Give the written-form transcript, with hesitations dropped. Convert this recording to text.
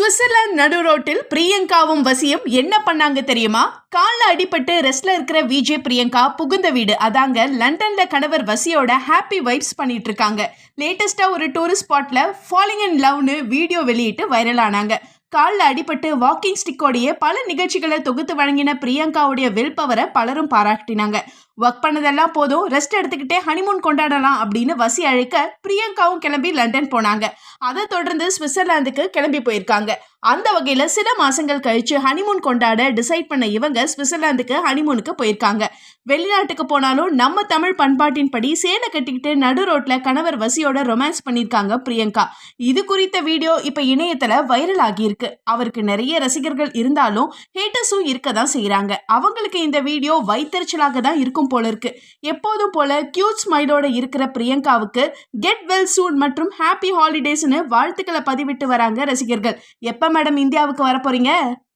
Switzerland நடு ரோட்டில் பிரியங்காவும் வசியும் என்ன பண்ணாங்க தெரியுமா? கால்ல அடிபட்டு ரெஸ்ட்ல இருக்கிற விஜய் பிரியங்கா புகுந்த வீடு அதாங்க லண்டன்ல கணவர் வசியோட ஹாப்பி வைப்ஸ் பண்ணிட்டு இருக்காங்க. லேட்டஸ்டா ஒரு டூரிஸ்ட் ஸ்பாட்ல ஃபாலிங் இன் லவ்னு வீடியோ வெளியிட்டு வைரல் ஆனாங்க. கால்ல அடிபட்டு வாக்கிங் ஸ்டிக்கோடைய பல நிகழ்ச்சிகளை தொகுத்து வழங்கின பிரியங்காவுடைய வில் பவரை பலரும் பாராட்டினாங்க. ஒர்க் பண்ணதெல்லாம் போதும், ரெஸ்ட் எடுத்துக்கிட்டே ஹனிமூன் கொண்டாடலாம் அப்படின்னு வசி அழைக்க பிரியங்காவும் கிளம்பி லண்டன் போனாங்க. அதை தொடர்ந்து சுவிட்சர்லாந்துக்கு கிளம்பி போயிருக்காங்க. அந்த வகையில சில மாசங்கள் கழிச்சு ஹனிமூன் கொண்டாட டிசைட் பண்ண இவங்க சுவிட்சர்லாந்துக்கு ஹனிமூனுக்கு போயிருக்காங்க. வெளிநாட்டுக்கு போனாலும் நம்ம தமிழ் பண்பாட்டின் படி சேலை கட்டிக்கிட்டு நடு ரோட்ல கணவர் வசியோட ரொமான்ஸ் பண்ணிருக்காங்க பிரியங்கா. இது குறித்த வீடியோ இப்ப இணையத்துல வைரல் ஆகியிருக்கு. அவருக்கு நிறைய ரசிகர்கள் இருந்தாலும் ஹேட்டர்ஸும் இருக்கதான் செய்யறாங்க. அவங்களுக்கு இந்த வீடியோ வைத்தறிச்சலாக தான் இருக்கும் போல இருக்கு. எப்போதும் போல கியூட் ஸ்மைலோட இருக்கிற பிரியங்காவுக்கு கெட் வெல் சூன் மற்றும் ஹாப்பி ஹாலிடேஸ்னு வாழ்த்துக்களை பதிவிட்டு வராங்க ரசிகர்கள். எப்ப மேடம் இந்தியாவுக்கு வர போறீங்க?